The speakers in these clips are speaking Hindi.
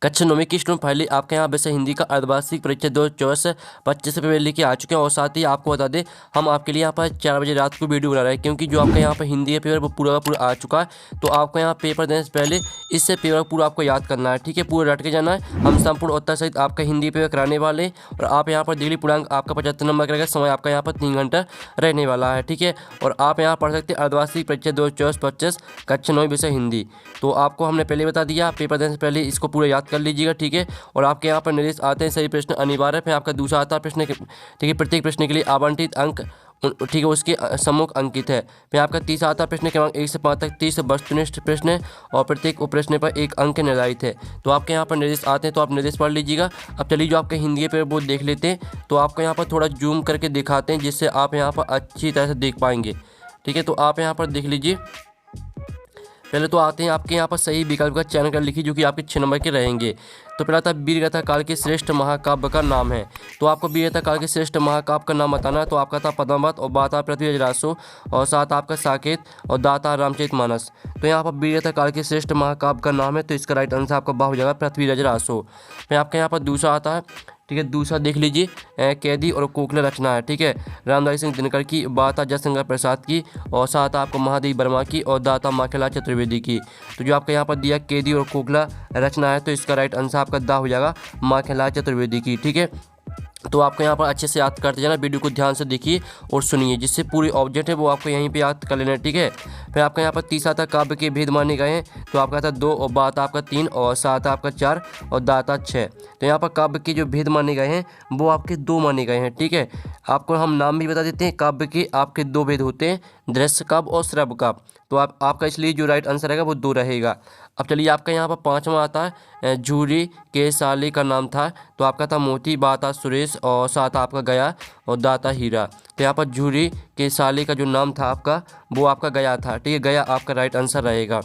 कक्षा 9वीं की स्टूडेंट फाइनली आपके यहाँ वैसे हिंदी का अर्धवार्षिक परीक्षा 2024-25 पेपर लेके आ चुके हैं। और साथ ही आपको बता दें हम आपके लिए यहाँ पर 4 बजे रात को वीडियो बना रहे हैं, क्योंकि जो आपका यहाँ पर हिंदी का पेपर वो पूरा का पूरा आ चुका है। तो आपको यहाँ पेपर देने से पहले इससे पेपर पूरा आपको याद करना है, ठीक है, पूरा रट के जाना है। हम संपूर्ण उत्तर सहित आपका हिंदी पेपर कराने वाले हैं। और आप यहाँ पर डिग्री पूर्णांक आपका 75 नंबर का रहेगा। समय आपका यहाँ पर 3 घंटा रहने वाला है, ठीक है। और आप यहाँ पढ़ सकते हैं अर्धवार्षिक परीक्षा 2024-25 कक्षा 9 विषय हिंदी। तो आपको हमने पहले बता दिया, पेपर देने से पहले इसको पूरा याद कर लीजिएगा, ठीक है। और आपके यहाँ पर निर्देश आते हैं सही प्रश्न अनिवार्य। फिर आपका दूसरा आता है प्रश्न, ठीक है, प्रत्येक प्रश्न के लिए आवंटित अंक, ठीक है, उसके सम्मुख अंकित है। फिर आपका तीसरा आता है प्रश्न क्रमांक 1 से 5 तक 30 वस्तुनिष्ठ प्रश्न है और प्रत्येक उप प्रश्न पर 1 अंक निर्धारित है। तो आपके यहाँ पर निर्देश आते हैं, तो आप निर्देश पढ़ लीजिएगा। अब चलिए जो आपके हिंदी पेपर वो देख लेते हैं। तो आपको यहाँ पर थोड़ा जूम करके दिखाते हैं, जिससे आप यहाँ पर अच्छी तरह से देख पाएंगे, ठीक है। तो आप यहाँ पर देख लीजिए। पहले तो आते हैं आपके यहाँ पर सही विकल्प का चयन कर लिखिए, जो कि आपके 6 नंबर के रहेंगे। तो पहला था वीरगाथा काल के श्रेष्ठ महाकाव्य का नाम है। तो आपको वीरगाथा काल के श्रेष्ठ महाकाव्य का नाम बताना है। तो आपका था पद्मावत और बाता पृथ्वीराज रासो और साथ आपका साकेत और दाता रामचरितमानस। तो यहाँ पर वीरगाथा काल के श्रेष्ठ महाकाव्य का नाम है, तो इसका राइट आंसर आपका हो जाएगा पृथ्वीराज रासो। फिर आपके यहाँ पर दूसरा आता है, ठीक है, दूसरा देख लीजिए, कैदी और कोकिला रचना है, ठीक है, रामधारी सिंह दिनकर की, बाता जयशंकर प्रसाद की और साथ आपको महादेव वर्मा की और दाता माखनलाल चतुर्वेदी की। तो जो आपका यहाँ पर दिया कैदी और कोकिला रचना है, तो इसका राइट आंसर आपका दा हो जाएगा माखनलाल चतुर्वेदी की, ठीक है। तो आपको यहाँ पर अच्छे से याद करते जाना, वीडियो को ध्यान से देखिए और सुनिए, जिससे पूरी ऑब्जेक्ट है वो आपको यहीं पे याद कर लेना है, ठीक है। फिर आपका यहाँ पर तीसरा था काव्य के भेद माने गए हैं। तो आपका था 2 और बात आपका 3 और सात आपका 4 और दाता 6। तो यहाँ पर काव्य के जो भेद माने गए हैं वो आपके 2 माने गए हैं, ठीक है। आपको हम नाम भी बता देते हैं, काव्य के आपके 2 भेद होते हैं, दृश्य काव्य और श्रव्य काव्य। तो आपका इसलिए जो राइट आंसर रहेगा वो 2 रहेगा। अब चलिए आपका यहाँ पर 5वां आता है, झूरी के साले का नाम था। तो आपका था मोती, बाता सुरेश और साथ आपका गया और दाता हीरा। तो यहाँ पर झूरी के साले का जो नाम था आपका वो आपका गया था, ठीक है, गया आपका राइट आंसर रहेगा।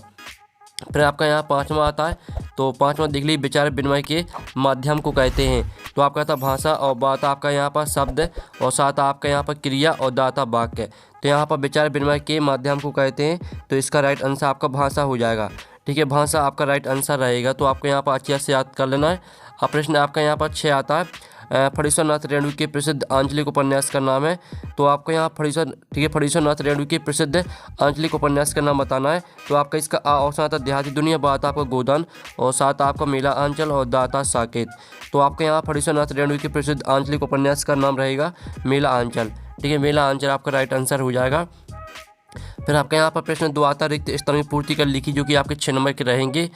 फिर आपका यहाँ 5वां आता है। तो 5वां देख लीजिए, विचार विनिमय के माध्यम को कहते हैं। तो आपका था भाषा और बात आपका यहाँ पर शब्द और साथ आपका यहाँ पर क्रिया और दाता वाक्य। तो यहाँ पर विचार विनिमय के माध्यम को कहते हैं, तो इसका राइट आंसर आपका भाषा हो जाएगा, ठीक है, भाषा आपका राइट आंसर रहेगा। तो आपको यहाँ पर अच्छे से याद कर लेना है। अब प्रश्न आपका यहाँ पर 6 आता है, फणीश्वर नाथ रेणु के प्रसिद्ध आंचलिक उपन्यास का नाम है। तो आपको यहाँ ठीक है, फणीश्वर नाथ रेणु के प्रसिद्ध आंचलिक उपन्यास का नाम बताना है। तो आपका इसका ऑप्शन आता है देहाती दुनिया, बात आपका गोदान और साथ आपका मेला आंचल और दाता साकेत। तो आपके यहाँ फणीश्वर नाथ रेणु के प्रसिद्ध आंचलिक उपन्यास का नाम रहेगा मेला आंचल, ठीक है, मेला आंचल आपका राइट आंसर हो जाएगा। फिर आपके यहाँ पर प्रश्न 2 आता है, रिक्त स्थान में पूर्ति कर लिखी, जो कि आपके 6 नंबर के रहेंगे।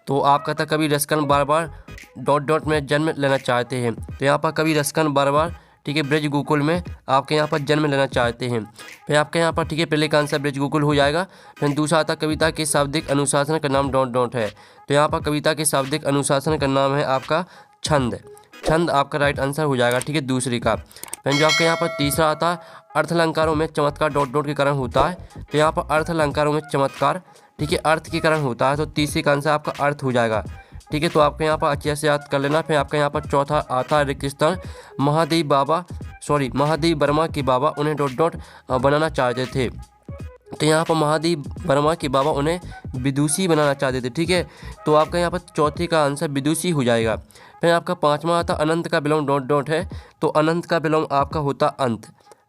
तो आपका था कवि रसकन बार बार डॉट में जन्म लेना चाहते हैं। तो यहाँ पर कवि रसकन बार बार, ठीक है, ब्रज गोकुल में आपके यहाँ पर जन्म लेना चाहते हैं। फिर आपके यहाँ पर, ठीक है, पहले का आंसर ब्रज गोकुल हो जाएगा। फिर दूसरा आता कविता के शाब्दिक अनुशासन का नाम डॉट है। तो यहाँ पर कविता के शाब्दिक अनुशासन का नाम है आपका छंद, छंद आपका राइट आंसर हो जाएगा, ठीक है, दूसरी का। फिर जो आपके यहाँ पर तीसरा आता है, अर्थ अलंकारों में चमत्कार डॉट के कारण होता है। तो यहाँ पर अर्थ अलंकारों में चमत्कार, ठीक है, अर्थ के कारण होता है। तो तीसरी का आंसर आपका अर्थ हो जाएगा, ठीक है। तो आपके यहाँ पर अच्छे से याद कर लेना। फिर आपका यहाँ पर चौथा आता है रिक्त स्थान, महादेव वर्मा के बाबा उन्हें डॉट बनाना चाहते थे। तो यहाँ पर महादेव वर्मा के बाबा उन्हें विदुषी बनाना चाहते थे, ठीक है। तो आपका यहाँ पर चौथे का आंसर विदुषी हो जाएगा। फिर आपका 5वां आता अनंत का विलोम डॉट है। तो अनंत का विलोम आपका होता अंत,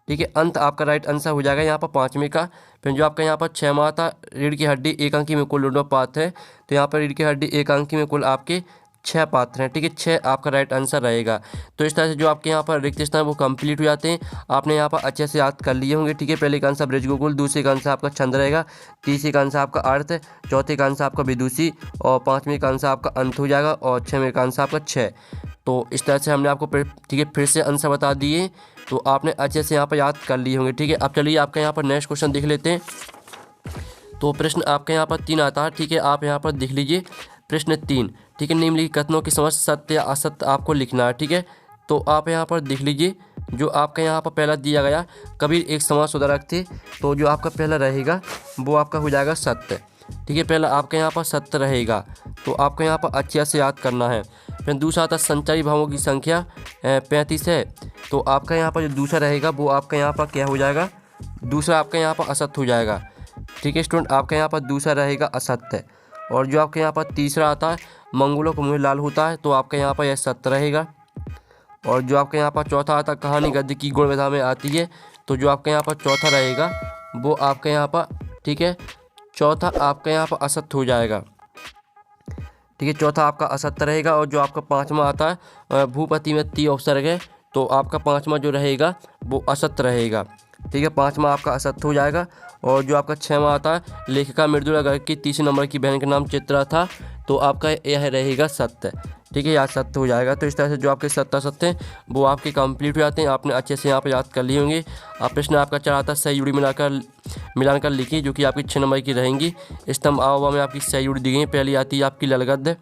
ठीक है, अंत आपका राइट आंसर हो जाएगा यहाँ पर 5वें का। फिर जो आपका यहाँ पर 6वां आता रीढ़ की हड्डी एक अंकी में कुल डॉट पात्र है। तो यहाँ पर रीढ़ की हड्डी एक अंकी में कुल आपके 6 पात्र हैं, ठीक है, 6 आपका राइट आंसर रहेगा। तो इस तरह से जो आपके यहाँ पर रिक्त स्थान वो कंप्लीट हो जाते हैं। आपने यहाँ पर अच्छे से याद कर लिए होंगे, ठीक है। पहले का आंसर ब्रज गोकुल, दूसरे का आंसर आपका छंद रहेगा, तीसरे का आंसर आपका अर्थ, चौथे का आंसर आपका विदुषी और 5वें का आंसर आपका अंत हो जाएगा और 6वें का आंसर आपका 6। तो इस तरह से हमने आपको, ठीक है, फिर से आंसर बता दिए। तो आपने अच्छे से यहाँ पर याद कर लिए होंगे, ठीक है। अब चलिए आपका यहाँ पर नेक्स्ट क्वेश्चन देख लेते हैं। तो प्रश्न आपके यहाँ पर 3 आता है, ठीक है, आप यहाँ पर देख लीजिए प्रश्न 3, ठीक है, निम्नलिखित कथनों की समझ सत्य या असत्य आपको लिखना है, ठीक है। तो आप यहाँ पर देख लीजिए, जो आपका यहाँ पर पहला दिया गया, कबीर एक समाज सुधारक थे। तो जो आपका पहला रहेगा वो आपका हो जाएगा सत्य, ठीक है, पहला आपके यहाँ पर सत्य रहेगा। तो आपको यहाँ पर अच्छे से याद करना है। फिर दूसरा आता संचारी भावों की संख्या 35 है। तो आपका यहाँ पर जो दूसरा रहेगा वो आपका यहाँ पर क्या हो जाएगा, दूसरा आपका यहाँ पर असत्य हो जाएगा, ठीक है स्टूडेंट, आपका यहाँ पर दूसरा रहेगा असत्य। और जो आपके यहाँ पर तीसरा आता है मंगोलों का मुँह लाल होता है, तो आपके यहाँ पर यह सत्य रहेगा। और जो आपके यहाँ पर चौथा आता है कहानी गद्य की गुण विधा में आती है, तो जो आपके यहाँ पर चौथा रहेगा वो आपके यहाँ पर, ठीक है, चौथा आपके यहाँ पर असत्य हो जाएगा। ठीक है, चौथा आपका असत्य रहेगा। और जो आपका पाँचवा आता है भूपति में ती उपसर्ग है, तो आपका पाँचवा जो रहेगा वो असत्य रहेगा। ठीक है, पाँचवा आपका असत्य हो जाएगा। और जो आपका छठवां आता है लेखिका मृदुला गर्ग की तीसरे नंबर की बहन का नाम चित्रा था, तो आपका यह रहेगा सत्य। ठीक है, याद सत्य हो जाएगा। तो इस तरह से जो आपके सत्ता सत्य हैं वो आपके कंप्लीट हो जाते हैं। आपने अच्छे से यहाँ पर याद कर लिए होंगे। आप प्रश्न आपका चार आता है सही जुड़ी मिलाकर लिखिए, जो कि आपकी 6 नंबर की रहेंगी। स्तंभ आववा में आपकी सही जुड़ी दी गई। पहली आती है आपकी लल गद्य,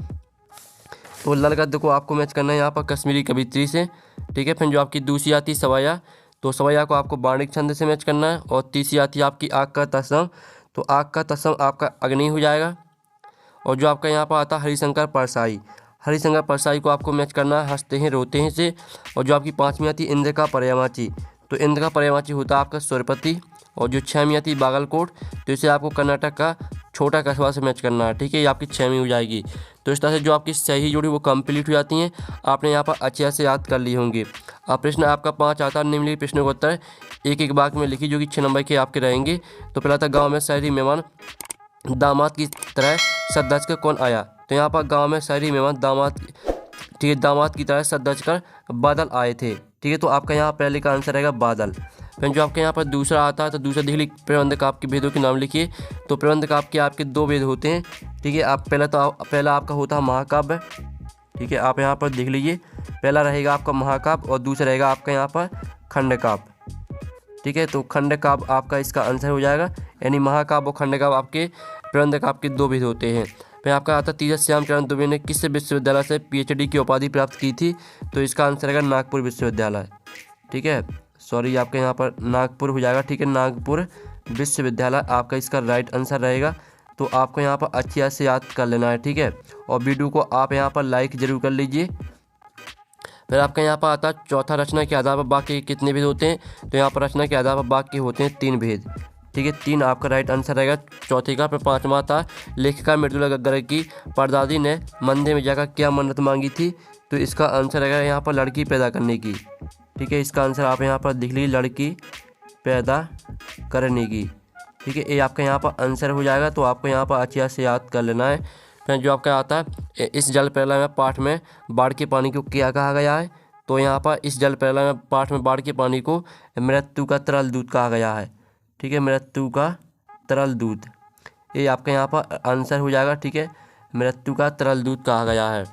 तो लल गद्य को आपको मैच करना है यहाँ पर कश्मीरी कवित्री से। ठीक है, फिर जो आपकी दूसरी आती है सवाया, तो सवाया को आपको बाणिक छंद से मैच करना है। और तीसरी आती है आपकी आग का तत्सम, तो आग का तत्सम आपका अग्नि हो जाएगा। और जो आपका यहाँ पर आता है हरिशंकर परसाई, हरिशंकर परसाई को आपको मैच करना है हंसते हैं रोते हैं से। और जो आपकी पाँचवीं आती है इंद्र का पर्यायवाची, तो इंद्र का पर्यायवाची होता है आपका स्वरपति। और जो छवीं आती है बागलकोट, तो इसे आपको कर्नाटक का छोटा कस्बा से मैच करना है। ठीक है, ये आपकी छवीं हो जाएगी। तो इस तरह से जो आपकी सही जोड़ी वो कंप्लीट हो जाती हैं। आपने यहाँ पर अच्छे से याद कर ली होंगी। अब प्रश्न आपका 5 आता है निम्नलिखित प्रश्नों का उत्तर एक एक वाक्य में लिखी, जो कि 6 नंबर के आपके रहेंगे। तो पहला था गाँव में शहरी मेहमान दामाद की तरह सज कर कौन आया, तो यहाँ पर गाँव में शहरी मेहमान दामाद, ठीक है, दामाद की तरह सज कर बादल आए थे। ठीक है, तो आपका यहाँ पहले का आंसर रहेगा बादल। फिर जो आपके यहाँ पर दूसरा आता है, तो दूसरा देख लीजिए प्रबंधक आपके भेदों के नाम लिखिए। तो प्रबंधक आपके 2 भेद होते हैं। ठीक है, आप पहला आपका होता है महाकाव्य। ठीक है, आप यहाँ पर देख लीजिए, पहला रहेगा आपका महाकाव्य और दूसरा रहेगा आपका यहाँ पर खंडकाव्य। ठीक है, तो खंडकाव्य आपका इसका आंसर हो जाएगा, यानी महाकाव्य और खंडकाव्य आपके प्रबंधक आपके 2 भेद होते हैं। फिर आपका आता तीसरा श्यामचरण दुबे ने किस विश्वविद्यालय से PhD की उपाधि प्राप्त की थी, तो इसका आंसर रहेगा नागपुर विश्वविद्यालय। ठीक है, सॉरी आपके यहाँ पर नागपुर हो जाएगा। ठीक है, नागपुर विश्वविद्यालय आपका इसका राइट आंसर रहेगा। तो आपको यहाँ पर अच्छे से याद कर लेना है। ठीक है, और वीडियो को आप यहाँ पर लाइक जरूर कर लीजिए। फिर आपका यहाँ पर आता है चौथा रचना के आधार पर वाक्य कितने भेद होते हैं, तो यहाँ पर रचना के आधार पर वाक्य होते हैं 3 भेद। ठीक है, 3 आपका राइट आंसर रहेगा चौथे का। फिर पाँचवा था लेखिका मृदुला गर्ग की परदादी ने मंदिर में जाकर क्या मन्नत मांगी थी, तो इसका आंसर रहेगा यहाँ पर लड़की पैदा करने की। ठीक है, इसका आंसर आप यहाँ पर लिख लीजिए, लड़की पैदा करने की। ठीक है, ये आपका यहाँ पर आंसर हो जाएगा। तो आपको यहाँ पर अच्छे से याद कर लेना है। फिर जो आपका आता है इस जल प्रलय में पाठ में बाढ़ के पानी को क्या कहा गया है, तो यहाँ पर इस जल प्रलय में पाठ में बाढ़ के पानी को मृत्यु का तरल दूध कहा गया है। ठीक है, मृत्यु का तरल दूध, ये आपका यहाँ पर आंसर हो जाएगा। ठीक है, मृत्यु का तरल दूध कहा गया है।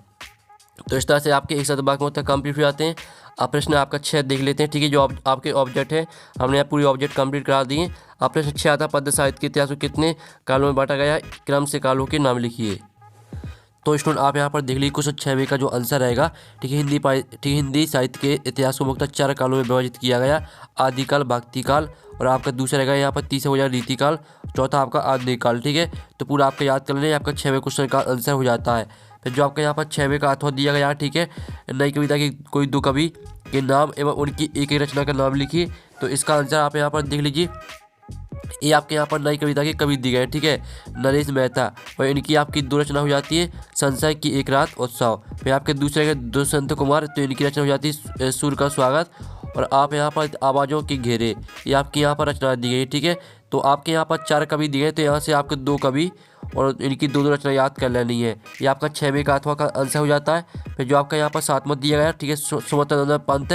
तो इस तरह से आपके 1 वाक्य में उत्तर कंप्लीट हो जाते हैं। अब प्रश्न आपका 6 देख लेते हैं। ठीक है, जो आपके ऑब्जेक्ट है हमने यहाँ पूरी ऑब्जेक्ट कंप्लीट करा दिए। अब प्रश्न 6 आता पद्य साहित्य के इतिहास को कितने कालों में बांटा गया है, क्रम से कालों के नाम लिखिए। तो स्टूडेंट आप यहाँ पर देख लीजिए क्वेश्चन 6 का जो आंसर रहेगा। ठीक है, हिंदी साहित्य के इतिहास को मुख्यतः 4 कालों में विभाजित किया गया, आदिकाल, भक्तिकाल, और आपका दूसरा रहेगा यहाँ पर तीसरा हो जाएगा रीतिकाल, चौथा आपका आधुनिक काल। ठीक है, तो पूरा आपका याद कर लें, आपका 6वें क्वेश्चन का आंसर हो जाता है। फिर जो आपका यहाँ पर 6वें का अथवा दिया गया है। ठीक है, नई कविता की कोई 2 कवि के नाम एवं उनकी एक रचना का नाम लिखिए, तो इसका आंसर आप यहाँ पर देख लीजिए। ये आपके यहाँ पर नई कविता के कवि दिए गए। ठीक है, नरेश मेहता, और इनकी आपकी 2 रचना हो जाती है, संशय की एक रात, उत्सव। फिर आपके दूसरे दुष्यंत कुमार, तो इनकी रचना हो जाती है सूर्य का स्वागत। और आप यहाँ पर आवाज़ों के घेरे, ये आपकी यहाँ पर रचना दी गई। ठीक है, तो आपके यहाँ पर 4 कवि दिए, तो यहाँ से आपके 2 कवि और इनकी 2 रचना याद कर लेनी है। ये आपका 6वें का अथवा का आंसर हो जाता है। फिर जो आपका यहाँ पर 7वां दिया गया। ठीक है, सुमंतनंदन पंत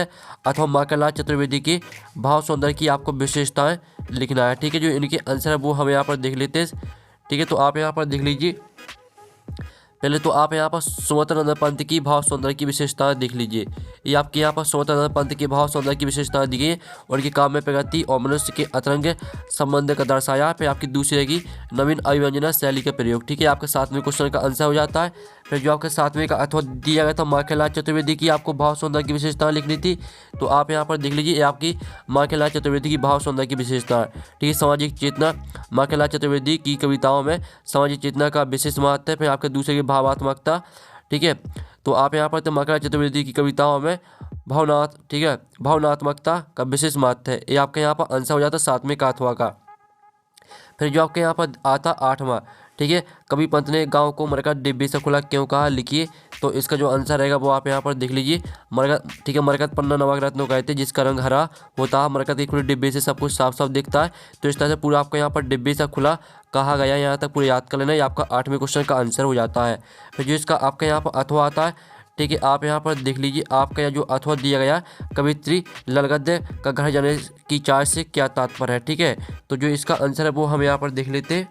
अथवा माखनलाल चतुर्वेदी की भाव सौंदर्य की आपको विशेषताएं लिखना है। ठीक है, जो इनके आंसर है वो हम यहाँ पर देख लेते हैं। ठीक है, तो आप यहाँ पर देख लीजिए, पहले तो आप यहाँ पर सुमंतनंदन पंत की भाव सौंदर्य की विशेषताएं देख लीजिए। ये आपके यहाँ पर सुमंतनंदन पंत की भाव सौंदर्य की विशेषताएं दी गई, उनके काम में प्रगति और मनुष्य के अतरंग संबंध का दर्शाया। फिर आपकी दूसरी रहेगी नवीन अभिव्यंजना शैली का प्रयोग। ठीक है, आपके 7वें क्वेश्चन का आंसर हो जाता है। फिर जो आपके 7वें का अथवा दिया गया था माखनलाल चतुर्वेदी की आपको भाव सौंदर्य की विशेषताएं लिखनी थी, तो आप यहाँ पर देख लीजिए, ये आपकी माखनलाल चतुर्वेदी की भाव सौंदर्य की विशेषता। ठीक है, सामाजिक चेतना, माखनलाल चतुर्वेदी की कविताओं में सामाजिक चेतना का विशेष महत्व है। फिर आपके दूसरे की भावात्मकता। ठीक है, तो आप यहाँ पर तो माखनलाल चतुर्वेदी की कविताओं में ठीक है, भावनात्मकता का विशेष महत्व है। ये आपके यहाँ पर आंसर हो जाता है 7वें का अथवा का। फिर जो आपके यहाँ पर आता 8वां, ठीक है। कवि पंत ने गाँव को मरकत डिब्बे से खुला क्यों कहा, लिखिए। तो इसका जो आंसर रहेगा वो आप यहाँ पर देख लीजिए, मरकत, ठीक है। मरकत पन्ना नमक रत्नों कहते हैं जिसका रंग हरा होता है, मरकत की खुले डिब्बे से सब कुछ साफ साफ दिखता है। तो इस तरह से पूरा आपको यहाँ पर डिब्बे से खुला कहा गया, यहाँ तक पूरा याद कर लेना, ये आपका 8वें क्वेश्चन का आंसर हो जाता है। फिर जो इसका आपका यहाँ पर अथवा आता है, ठीक है। आप यहाँ पर देख लीजिए, आपका जो अथवा दिया गया, कवित्री ललगद्दे का घर जाने की चाह से क्या तात्पर्य है, ठीक है। तो जो इसका आंसर है वो हम यहाँ पर देख लेते हैं।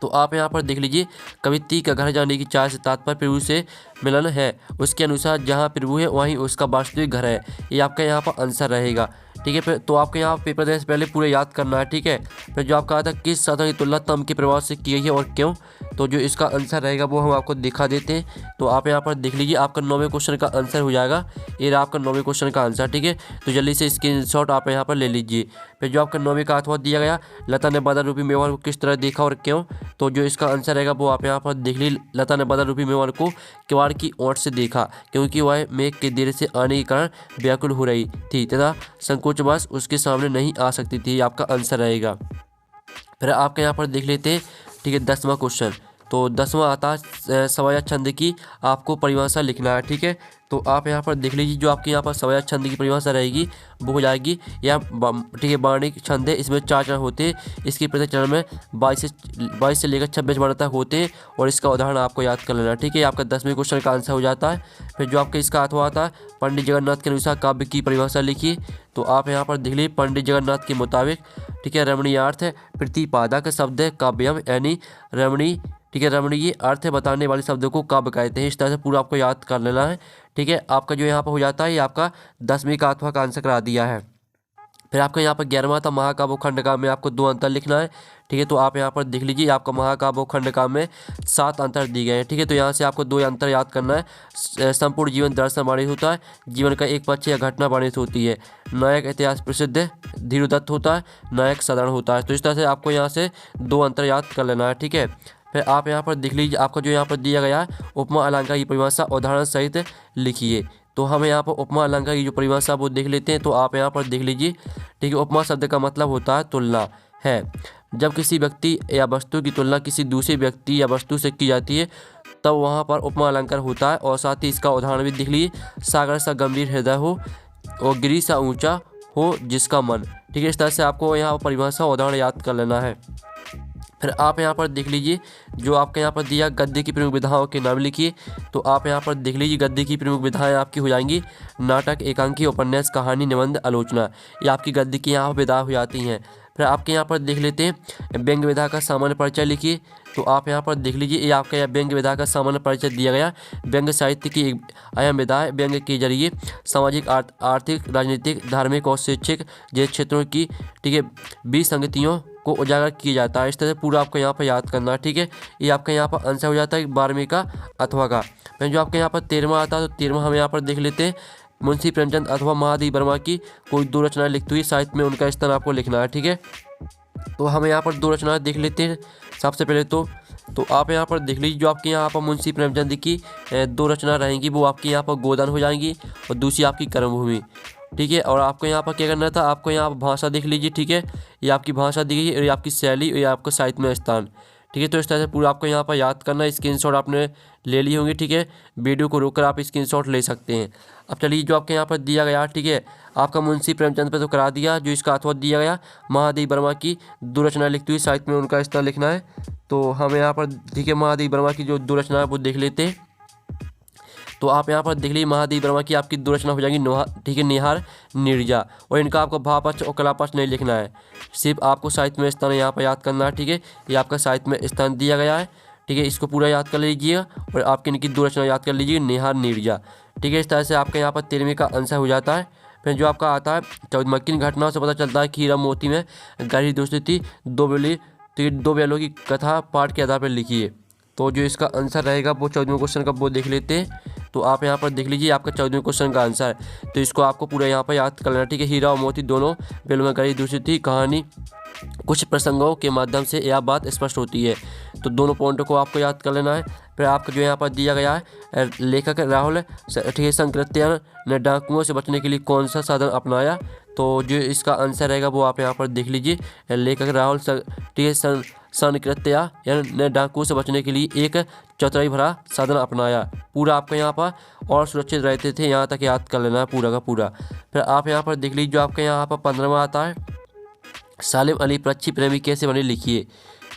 तो आप यहाँ पर देख लीजिए, कवित्री का घर जाने की चाह से तात्पर्य प्रभु से मिलन है, उसके अनुसार जहाँ प्रभु है वहीं उसका वास्तविक घर है, ये आपका यहाँ पर आंसर रहेगा, ठीक है। फिर तो आपको यहाँ पेपर देने से पहले पूरे याद करना है, ठीक है। फिर जो आपका आता है, किस साधन की तुलना तम के प्रभाव से की गई है और क्यों, तो जो इसका आंसर रहेगा वो हम आपको दिखा देते हैं। तो आप यहाँ पर देख लीजिए, आपका 9वें क्वेश्चन का आंसर हो जाएगा, ये रहा आपका 9वें क्वेश्चन का आंसर, ठीक है। तो जल्दी से स्क्रीनशॉट आप यहाँ पर ले लीजिए। फिर जो आपका 9वें का अथवा दिया गया, लता ने बादल रूपी मेवाड़ को किस तरह देखा और क्यों, तो जो इसका आंसर रहेगा वो आप यहाँ पर देख लीजिए, लता ने बादल रूपी मेवाड़ को किवाड़ की ओट से देखा क्योंकि वह मेघ के देर से आने के कारण व्याकुल हो रही थी तथा संकोचवश उसके सामने नहीं आ सकती थी, ये आपका आंसर रहेगा। फिर आपके यहाँ पर देख लेते हैं, ठीक है, 10वां क्वेश्चन। तो 10वां आता है, सवया छंद की आपको परिभाषा लिखना है, ठीक है। तो आप यहाँ पर देख लीजिए, जो आपकी यहाँ पर सवया छंद की परिभाषा रहेगी वो हो जाएगी, या ठीक है, बाणिक छंद है, इसमें 4 चरण होते हैं, इसके प्रत्येक चरण में 22 से लेकर 26 वर्ण तक होते हैं, और इसका उदाहरण आपको याद कर लेना, ठीक है। आपका 10वें क्वेश्चन का आंसर हो जाता है। फिर जो आपका इसका अथवा आता है, पंडित जगन्नाथ के अनुसार काव्य की परिभाषा लिखिए। तो आप यहाँ पर देख लीजिए, पंडित जगन्नाथ के मुताबिक, ठीक है, रमणीयार्थ है, प्रतिपादक शब्द है, काव्यम यानी रमणी, ठीक है, रमणीय अर्थ बताने वाले शब्दों को काव्य कहते हैं। इस तरह से पूरा आपको याद कर लेना है, ठीक है। आपका जो यहाँ पर हो जाता है, ये आपका 10वीं का अथवा का आंसर करा दिया है। फिर आपका यहाँ पर 11वां था, महाकाव्य खंडकाव्य में आपको 2 अंतर लिखना है, ठीक है। तो आप यहाँ पर देख लीजिए, आपका महाकाव्य खंडकाव्य में 7 अंतर दिए गए हैं, ठीक है। तो यहाँ से आपको 2 अंतर याद करना है। संपूर्ण जीवन दर्शन वर्णित होता है, जीवन का एक पक्ष या घटना वर्णित होती है। नायक इतिहास प्रसिद्ध धीरोदत्त होता है, नायक साधारण होता है। तो इस तरह से आपको यहाँ से 2 अंतर याद कर लेना है, ठीक है। फिर आप यहाँ पर देख लीजिए, आपका जो यहाँ पर दिया गया है, उपमा अलंकार की परिभाषा उदाहरण सहित लिखिए। तो हम यहाँ पर उपमा अलंकार की जो परिभाषा वो देख लेते हैं। तो आप यहाँ पर देख लीजिए, ठीक है। उपमा शब्द का मतलब होता है तुलना है, जब किसी व्यक्ति या वस्तु की तुलना किसी दूसरे व्यक्ति या वस्तु से की जाती है तब वहाँ पर उपमा अलंकार होता है। और साथ ही इसका उदाहरण भी देख लीजिए, सागर सा गंभीर हृदय हो और गिरी सा ऊँचा हो जिसका मन, ठीक है। इस तरह से आपको यहाँ पर परिभाषा उदाहरण याद कर लेना है। फिर आप यहाँ पर देख लीजिए, जो आपके यहाँ पर दिया, गद्य की प्रमुख विधाओं के नाम लिखिए। तो आप यहाँ पर देख लीजिए, गद्य की प्रमुख विधाएं आपकी हो जाएंगी नाटक, एकांकी, उपन्यास, कहानी, निबंध, आलोचना, ये आपकी गद्य की यहाँ पर विधा हो जाती हैं। फिर आपके यहाँ पर देख लेते हैं, व्यंग्य विधा का सामान्य परिचय लिखिए। तो आप यहाँ पर देख लीजिए, ये आपका व्यंग्य विधा का सामान्य परिचय दिया गया। व्यंग्य साहित्य की एक अहम विधा है, व्यंग्य के जरिए सामाजिक, आर्थिक, राजनीतिक, धार्मिक और शैक्षिक जैसे क्षेत्रों की, ठीक है, विसंगतियों को उजागर किया जाता है। इस तरह से पूरा आपको यहाँ पर याद करना है, ठीक है। ये आपका यहाँ पर आंसर हो जाता है 12वीं का अथवा का। फिर जो आपके यहाँ पर 13वां आता है, तो 13वां हम यहाँ पर देख लेते हैं, मुंशी प्रेमचंद अथवा महादेव वर्मा की कोई 2 रचनाएं लिखती हुई साहित्य में उनका स्थान आपको लिखना है, ठीक है। तो हम यहाँ पर 2 रचनाएं देख लेते हैं। सबसे पहले तो आप यहाँ पर देख लीजिए, जो आपके यहाँ पर मुंशी प्रेमचंद की 2 रचना रहेंगी वो आपकी यहाँ पर गोदान हो जाएंगी, और दूसरी आपकी कर्मभूमि, ठीक है। और आपको यहाँ पर क्या करना था, आपको यहाँ पर भाषा देख लीजिए, ठीक है। ये आपकी भाषा दी गई है, ये आपकी शैली, ये आपका साहित्य में स्थान, ठीक है। तो इस तरह से पूरा आपको यहाँ पर याद करना है। स्क्रीनशॉट आपने ले ली होंगी, ठीक है। वीडियो को रोककर आप स्क्रीनशॉट ले सकते हैं। अब चलिए, जो आपके यहाँ पर दिया गया, ठीक है, आपका मुंशी प्रेमचंद पे तो करा दिया। जो इसका अथवा दिया गया, महादेव वर्मा की 2 रचनाएं लिखती हुई साहित्य में उनका स्थान लिखना है। तो हम यहाँ पर, ठीक है, महादेव वर्मा की जो 2 रचना है वो देख लेते हैं। तो आप यहाँ पर देख लीजिए, महादेव वर्मा की आपकी 2 रचना हो जाएंगी ठीक है, निहार, नीरजा, और इनका आपको भाव पक्ष और कला पक्ष नहीं लिखना है, सिर्फ आपको साहित्य में स्थान यहाँ पर याद करना है, ठीक है। ये आपका साहित्य में स्थान दिया गया है, ठीक है। इसको पूरा याद कर लीजिएगा, और आपकी इनकी 2 रचना याद कर लीजिए, निहार, नीरजा, ठीक है। इस तरह से आपका यहाँ पर 13वीं का आंसर हो जाता है। फिर जो आपका आता है, 14वां, किन घटनाओं से पता चलता है कि हीरा मोती में गहरी दोस्ती थी, 2 बैलों की कथा पाठ के आधार पर लिखिए। तो जो इसका आंसर रहेगा वो 14वें क्वेश्चन का वो देख लेते हैं। तो आप यहाँ पर देख लीजिए, आपका 14वें क्वेश्चन का आंसर है। तो इसको आपको पूरा यहाँ पर याद कर लेना, ठीक है। हीरा और मोती दोनों बैलों में गहरी दोस्ती थी, कहानी कुछ प्रसंगों के माध्यम से यह बात स्पष्ट होती है। तो दोनों पॉइंटों को आपको याद कर लेना है। फिर आपका जो यहाँ पर दिया गया है, लेखक राहुल, ठीक है, संकृत्यान ने डाकुओं से बचने के लिए कौन सा साधन अपनाया। तो जो इसका आंसर रहेगा वो आप यहाँ पर देख लीजिए, लेखक राहुल, ठीक है, सनकृत्या यानी डाकुओं से बचने के लिए एक चतुराई भरा साधन अपनाया। पूरा आपका यहाँ पर और सुरक्षित रहते थे, यहाँ तक याद कर लेना है पूरा का पूरा। फिर आप यहाँ पर देख लीजिए जो आपके यहाँ पर 15वां आता है, सालिम अली पक्षी प्रेमी कैसे बने लिखिए।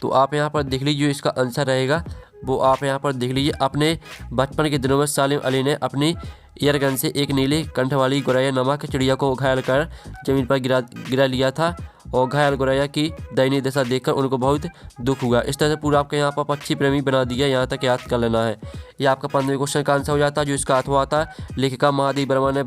तो आप यहाँ पर देख लीजिए इसका आंसर रहेगा वो आप यहाँ पर देख लीजिए। अपने बचपन के दिनों में सालिम अली ने अपनी एयरगन से एक नीले कंठ वाली गोरैया नामक चिड़िया को घायल कर जमीन पर गिरा लिया था और घायल गोरैया की दयनीय दशा देखकर उनको बहुत दुख हुआ। इस तरह से पूरा आपके यहाँ पर पक्षी प्रेमी बना दिया, यहाँ तक याद कर लेना है। ये आपका 15वें क्वेश्चन का आंसर हो जाता है, जो इसका अथवा आता है। लेखिका महादेवी वर्मा ने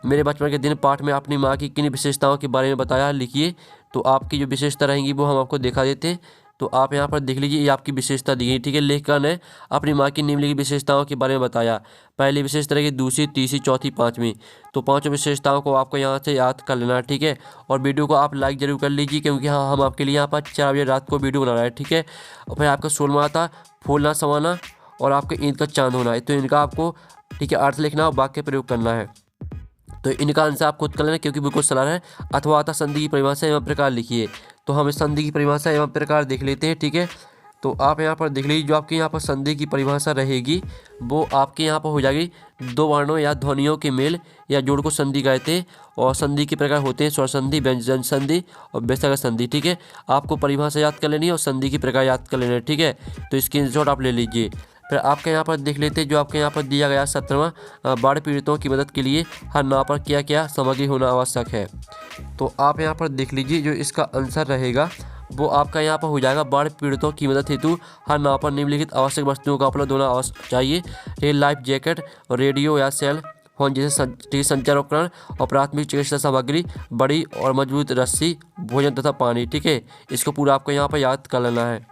मेरे बचपन के दिन पाठ में अपनी माँ की किन विशेषताओं के बारे में बताया, लिखिए। तो आपकी जो विशेषता रहेंगी वो हम आपको दिखा देते हैं। तो आप यहाँ पर देख लीजिए, ये आपकी विशेषता दी गई, ठीक है। लेखिका ने अपनी माँ की निम्नलिखित विशेषताओं के बारे में बताया। पहली विशेषता रहेगी, दूसरी, तीसरी, चौथी, पाँचवीं। तो पाँचों विशेषताओं को आपको यहाँ से याद कर लेना है, ठीक है। और वीडियो को आप लाइक जरूर कर लीजिए, क्योंकि हाँ हम आपके लिए यहाँ पर 4 बजे रात को वीडियो बना रहे हैं, ठीक है। और फिर आपका 16वां आता फूलना समाना और आपका ईद का चांद होना है। तो इनका आपको, ठीक है, अर्थ लिखना और वाक्य प्रयोग करना है। तो इनका आंसर आप खुद कर लेना, क्योंकि बिल्कुल सलाह है। अथवा आता संधि की परिभाषा एवं प्रकार लिखिए। तो हम इस संधि की परिभाषा एवं प्रकार देख लेते हैं, ठीक है। तो आप यहाँ पर देख लीजिए, जो आपके यहाँ पर संधि की परिभाषा रहेगी वो आपके यहाँ पर हो जाएगी, 2 वर्णों या ध्वनियों के मेल या जोड़ को संधि कहते हैं। और संधि के प्रकार होते हैं स्वर संधि, व्यंजन संधि और व्यस्ताक्षर संधि, ठीक है। आपको परिभाषा याद कर लेनी है और संधि की प्रकार याद कर लेना है, ठीक है। तो स्क्रीनशॉट आप ले लीजिए। फिर आपके यहाँ पर देख लेते हैं, जो आपके यहाँ पर दिया गया 17वां, बाढ़ पीड़ितों की मदद के लिए हर नाव पर क्या क्या सामग्री होना आवश्यक है। तो आप यहाँ पर देख लीजिए, जो इसका आंसर रहेगा वो आपका यहाँ पर हो जाएगा, बाढ़ पीड़ितों की मदद हेतु हर नाव पर निम्नलिखित आवश्यक वस्तुओं का उपलब्ध होना चाहिए। लाइफ जैकेट, रेडियो या सेल फोन जैसे संचार उपकरण और प्राथमिक चिकित्सा सामग्री, बड़ी और मजबूत रस्सी, भोजन तथा पानी, ठीक है। इसको पूरा आपको यहाँ पर याद कर लेना है।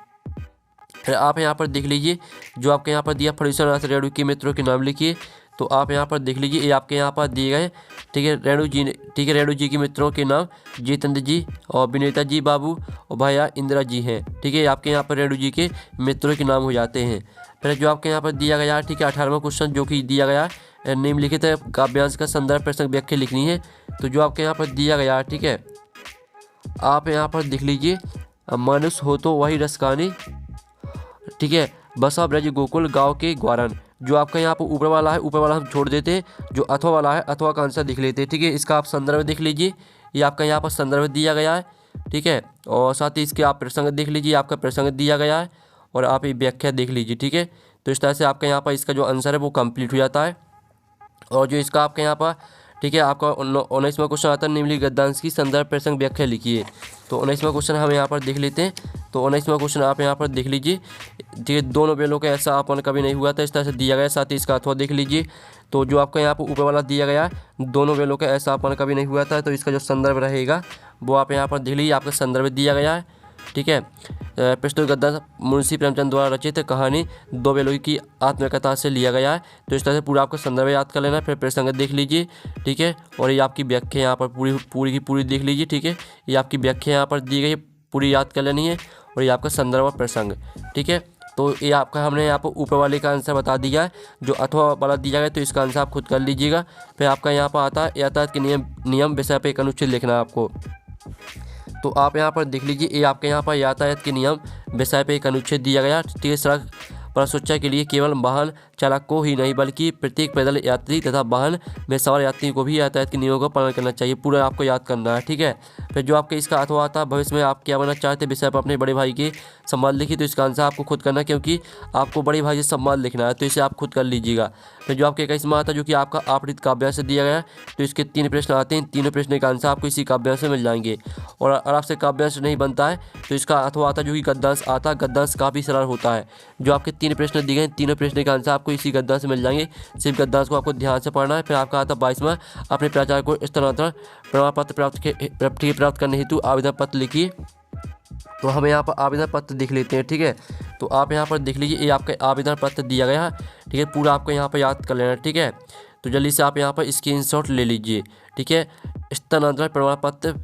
फिर आप यहाँ पर देख लीजिए, जो आपके यहाँ पर दिया फर्नीचर रेणु के मित्रों के नाम लिखिए। तो आप यहाँ पर देख लीजिए, ये आपके यहाँ पर दिए गए, ठीक है। रेणु जी, ठीक है, रेणु जी के मित्रों के नाम जितेंद्र जी और विनीता जी बाबू और भैया इंदिरा जी हैं, ठीक है। आपके यहाँ पर रेणु जी के मित्रों के नाम हो जाते हैं। फिर जो आपके यहाँ पर दिया गया, ठीक है, 18वां क्वेश्चन जो कि दिया गया निम्नलिखित काव्यांश का संदर्भ प्रसंग व्याख्या लिखनी है। तो जो आपके यहाँ पर दिया गया, ठीक है, आप यहाँ पर देख लीजिए, मनुष्य हो तो वही रसकानी, ठीक है, बसा ब्रज गोकुल गांव के ग्वारन। जो आपका यहाँ पर ऊपर वाला है, ऊपर वाला हम छोड़ देते हैं, जो अथवा वाला है अथवा का आंसर देख लेते हैं, ठीक है। इसका आप संदर्भ देख लीजिए, ये आपका यहाँ पर संदर्भ दिया गया है, ठीक है। और साथ ही इसके आप प्रसंग देख लीजिए, आपका प्रसंग दिया गया है और आप ये व्याख्या देख लीजिए, ठीक है। तो इस तरह से आपका यहाँ पर इसका जो आंसर है वो कंप्लीट हो जाता है। और जो इसका आपके यहाँ पर, ठीक है, आपका 19वां क्वेश्चन आता है, निम्नलिखित गद्यांश की संदर्भ प्रसंग व्याख्या लिखिए। तो 19वां क्वेश्चन हम यहाँ पर देख लेते हैं। तो 19वां क्वेश्चन आप यहाँ पर देख लीजिए, ठीक है, 2 नोबेलों का ऐसा आपन कभी नहीं हुआ था, इस तरह से दिया गया। साथ ही इसका अथवा देख लीजिए। तो जो आपका यहाँ पर ऊपर वाला दिया गया, 2 नोबेलों का ऐसा आपन कभी नहीं हुआ था, तो इसका जो संदर्भ रहेगा वो आप यहाँ पर देख लीजिए, आपका संदर्भ दिया गया है, ठीक है। प्रस्तुत गद्यांश मुंशी प्रेमचंद द्वारा रचित कहानी 2 बेलों की आत्मकथा से लिया गया है। तो इस तरह से पूरा आपका संदर्भ याद कर लेना है। फिर प्रसंग देख लीजिए, ठीक है। और ये आपकी व्याख्या यहाँ पर पूरी की पूरी देख लीजिए, ठीक है। ये आपकी व्याख्या यहाँ पर दी गई, पूरी याद कर लेनी है। और ये आपका संदर्भ और प्रसंग, ठीक है। तो ये आपका हमने यहाँ पर ऊपर वाले का आंसर बता दिया है, जो अथवा वाला दिया गया, तो इसका आंसर आप खुद कर लीजिएगा। फिर आपका यहाँ पर आता है यातायात के नियम विषय पर एक अनुच्छेद लिखना है आपको। तो आप यहाँ पर देख लीजिए, ये आपके यहाँ पर यातायात के नियम विषय पे एक अनुच्छेद दिया गया, ठीक है। सड़क पर सुरक्षा के लिए केवल वाहन चालक को ही नहीं बल्कि प्रत्येक पैदल यात्री तथा वाहन में सवार यात्री को भी यातायात के नियमों का पालन करना चाहिए, पूरा आपको याद करना है, ठीक है। फिर जो आपके इसका अथवा आता है, भविष्य में आप क्या बनना चाहते हैं विषय पर अपने बड़े भाई के सम्मान लिखिए। तो इसका आंसर आपको खुद करना है, क्योंकि आपको बड़े भाई से सम्मान लिखना है, तो इसे आप खुद कर लीजिएगा। फिर जो आपके 21वां आता है, जो कि आपका आपृत काव्यांश से दिया गया, तो इसके 3 प्रश्न आते हैं। तीनों प्रश्न का आंसर आपको इसी काव्यांश से मिल जाएंगे। और अगर आपसे काव्यांश नहीं बनता है तो इसका अथवा आता है, जो कि गद्यांश आता है। गद्यांश काफ़ी सरल होता है। जो आपके 3 प्रश्न दिए गए, तीनों प्रश्न का आंसर आपको इसी गद्यांश से मिल जाएंगे। सिर्फ गद्यांश को आपको ध्यान से पढ़ना है। फिर आपका आता है 22वां, अपने प्राचार्य को स्थानांतरण प्रमाण पत्र प्राप्त करने हेतु आवेदन पत्र लिखिए। तो हम यहाँ पर आवेदन पत्र देख लेते हैं, ठीक है। तो आप यहाँ पर देख लीजिए, ये आपका आवेदन पत्र दिया गया है, ठीक है। पूरा आपको यहाँ पर याद कर लेना है, ठीक है। तो जल्दी से आप यहाँ पर स्क्रीनशॉट ले लीजिए, ठीक है। स्थानांतरण प्रमाण पत्र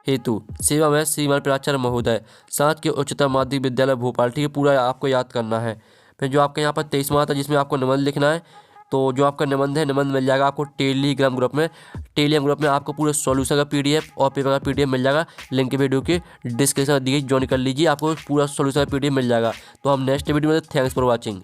हेतु सेवा में श्रीमान प्राचार्य महोदय, साथ के उच्चतर माध्यमिक विद्यालय भोपाल, ठीक है। पूरा आपको याद करना है। फिर जो आपके यहाँ पर 23वां आता है, जिसमें आपको निबंध लिखना है। तो जो आपका निबंध है, निबंध मिल जाएगा आपको टेलीग्राम ग्रुप में। टेलीग्राम ग्रुप में आपको पूरे सॉल्यूशन का PDF और पेपर का PDF मिल जाएगा। लिंक वीडियो की डिस्क्रिप्शन में दी गई, ज्वाइन कर लीजिए, आपको पूरा सॉल्यूशन का PDF मिल जाएगा। तो हम नेक्स्ट वीडियो में, थैंक्स फॉर वॉचिंग।